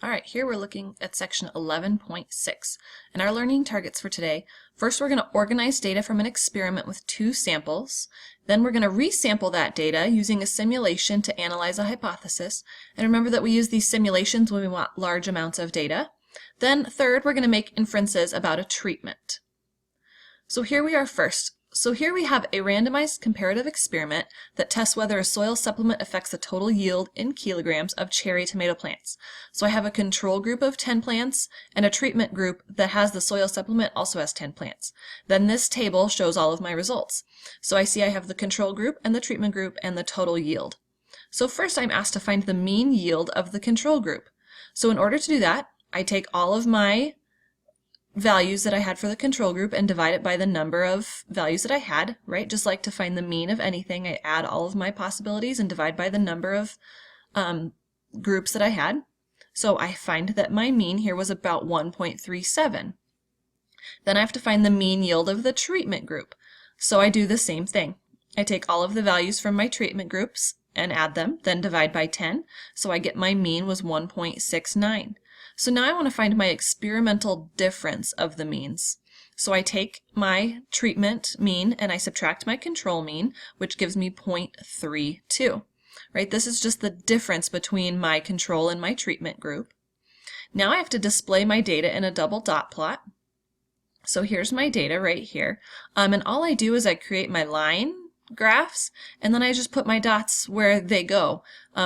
All right, here we're looking at section 11.6 and our learning targets for today. First, we're going to organize data from an experiment with 2 samples. Then we're going to resample that data using a simulation to analyze a hypothesis. And remember that we use these simulations when we want large amounts of data. Then third, we're going to make inferences about a treatment. So here we are first. So here we have a randomized comparative experiment that tests whether a soil supplement affects the total yield in kilograms of cherry tomato plants. So I have a control group of 10 plants and a treatment group that has the soil supplement also has 10 plants. Then this table shows all of my results. So I see I have the control group and the treatment group and the total yield. So first I'm asked to find the mean yield of the control group. So in order to do that, I take all of my values that I had for the control group and divide it by the number of values that I had, right? Just like to find the mean of anything, I add all of my possibilities and divide by the number of groups that I had. So I find that my mean here was about 1.37. Then I have to find the mean yield of the treatment group. So I do the same thing. I take all of the values from my treatment groups and add them, then divide by 10. So I get my mean was 1.69. So now I want to find my experimental difference of the means. So I take my treatment mean and I subtract my control mean, which gives me 0.32. Right? This is just the difference between my control and my treatment group. Now I have to display my data in a double dot plot. So here's my data right here. And all I do is I create my line graphs, and then I just put my dots where they go.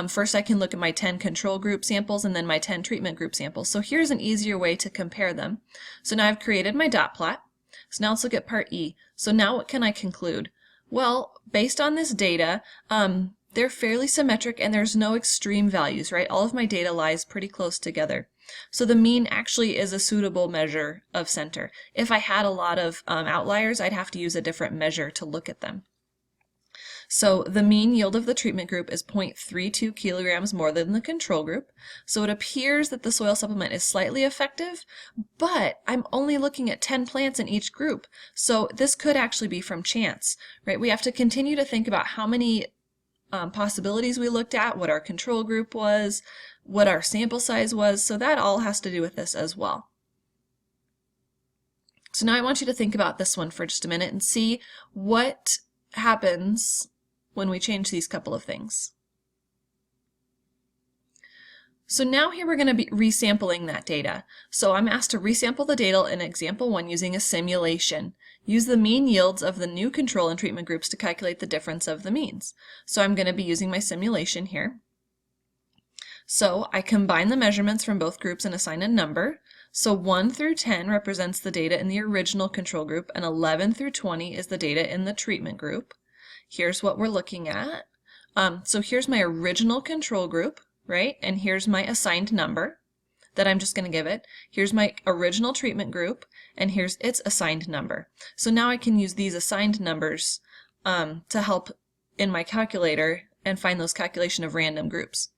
First I can look at my 10 control group samples and then my 10 treatment group samples. So here's an easier way to compare them. So now I've created my dot plot. So now let's look at part E. So now what can I conclude? Well, based on this data, they're fairly symmetric and there's no extreme values, right? All of my data lies pretty close together. So the mean actually is a suitable measure of center. If I had a lot of outliers, I'd have to use a different measure to look at them. So the mean yield of the treatment group is 0.32 kilograms more than the control group. So it appears that the soil supplement is slightly effective, but I'm only looking at 10 plants in each group. So this could actually be from chance, right? We have to continue to think about how many possibilities we looked at, what our control group was, what our sample size was. So that all has to do with this as well. So now I want you to think about this one for just a minute and see what happens when we change these couple of things. So now here we're going to be resampling that data. So I'm asked to resample the data in example 1 using a simulation. Use the mean yields of the new control and treatment groups to calculate the difference of the means. So I'm going to be using my simulation here. So I combine the measurements from both groups and assign a number. So 1 through 10 represents the data in the original control group, and 11 through 20 is the data in the treatment group. Here's what we're looking at. So here's my original control group, right? And here's my assigned number that I'm just going to give it. Here's my original treatment group, and here's its assigned number. So now I can use these assigned numbers to help in my calculator and find those calculation of random groups.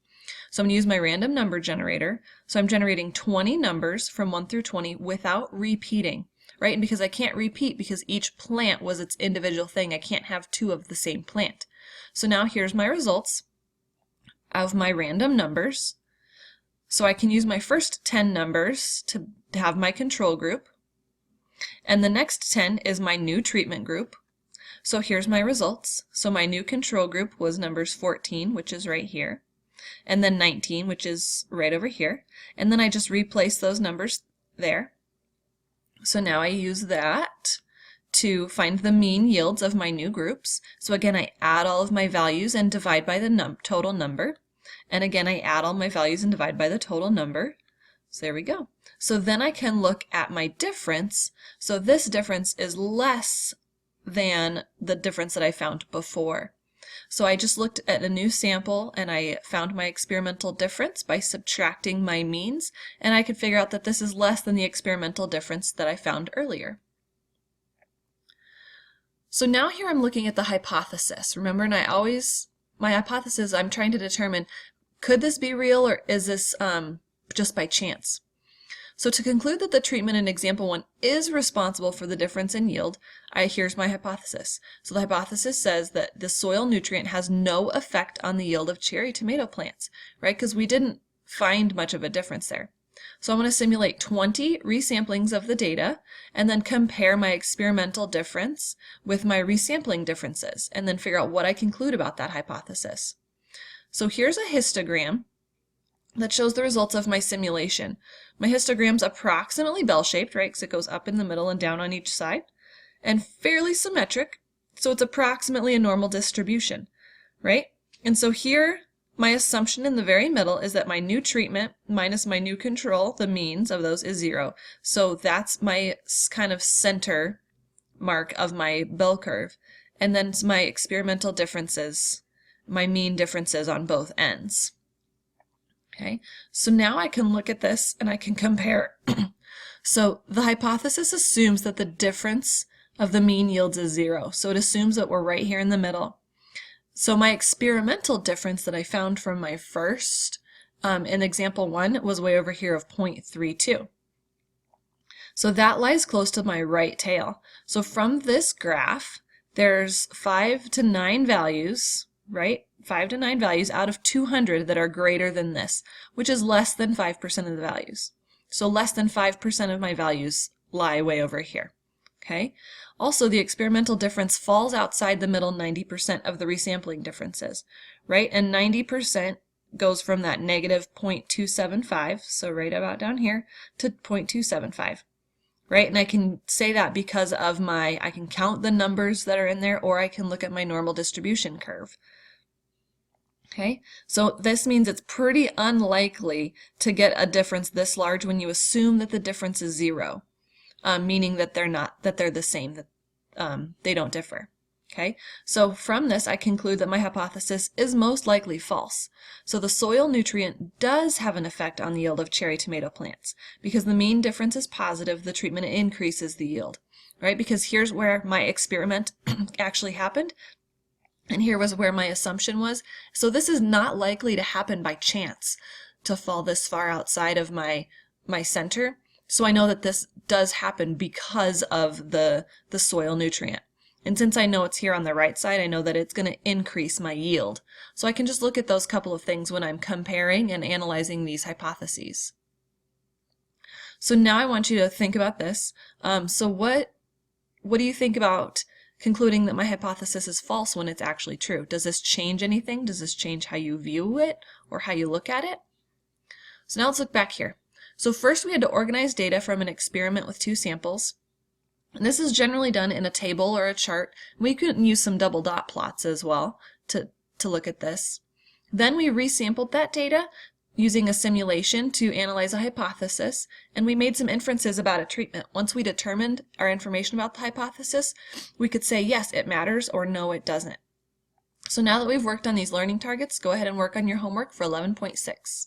So I'm going to use my random number generator. So I'm generating 20 numbers from 1 through 20 without repeating, right? And because I can't repeat because each plant was its individual thing, I can't have 2 of the same plant. So now here's my results of my random numbers. So I can use my first 10 numbers to have my control group. And the next 10 is my new treatment group. So here's my results. So my new control group was numbers 14, which is right here, and then 19, which is right over here. And then I just replace those numbers there. So now I use that to find the mean yields of my new groups. So again, I add all of my values and divide by the total number. And again, I add all my values and divide by the total number. So there we go. So then I can look at my difference. So this difference is less than the difference that I found before. So I just looked at a new sample and I found my experimental difference by subtracting my means, and I could figure out that this is less than the experimental difference that I found earlier. So now here I'm looking at the hypothesis. Remember, and my hypothesis, I'm trying to determine, could this be real or is this just by chance? So to conclude that the treatment in example 1 is responsible for the difference in yield, here's my hypothesis. So the hypothesis says that the soil nutrient has no effect on the yield of cherry tomato plants, right? Because we didn't find much of a difference there. So I'm going to simulate 20 resamplings of the data and then compare my experimental difference with my resampling differences and then figure out what I conclude about that hypothesis. So here's a histogram that shows the results of my simulation. My histogram's approximately bell-shaped, right, because it goes up in the middle and down on each side, and fairly symmetric, so it's approximately a normal distribution, right? And so here, my assumption in the very middle is that my new treatment minus my new control, the means of those, is 0. So that's my kind of center mark of my bell curve. And then my experimental differences, my mean differences on both ends. Okay, so now I can look at this and I can compare. So the hypothesis assumes that the difference of the mean yields is 0. So it assumes that we're right here in the middle. So my experimental difference that I found from my first, in example 1, was way over here of 0.32. So that lies close to my right tail. So from this graph, there's 5 to 9 values, right? 5 to 9 values out of 200 that are greater than this, which is less than 5% of the values. So less than 5% of my values lie way over here. Okay. Also, the experimental difference falls outside the middle 90% of the resampling differences, right? And 90% goes from that negative 0.275, so right about down here, to 0.275, right? And I can say that because of I can count the numbers that are in there, or I can look at my normal distribution curve. Okay, so this means it's pretty unlikely to get a difference this large when you assume that the difference is 0. Meaning that they're the same, that they don't differ. Okay, so from this I conclude that my hypothesis is most likely false. So the soil nutrient does have an effect on the yield of cherry tomato plants. Because the mean difference is positive, the treatment increases the yield, right? Because here's where my experiment actually happened, and here was where my assumption was. So this is not likely to happen by chance, to fall this far outside of my center. So I know that this does happen because of the soil nutrient. And since I know it's here on the right side, I know that it's going to increase my yield. So I can just look at those couple of things when I'm comparing and analyzing these hypotheses. So now I want you to think about this. So what do you think about concluding that my hypothesis is false when it's actually true? Does this change anything? Does this change how you view it or how you look at it? So now let's look back here. So first we had to organize data from an experiment with 2 samples. And this is generally done in a table or a chart. We can use some double dot plots as well to look at this. Then we resampled that data using a simulation to analyze a hypothesis, and we made some inferences about a treatment. Once we determined our information about the hypothesis, we could say yes, it matters, or no, it doesn't. So now that we've worked on these learning targets, go ahead and work on your homework for 11.6.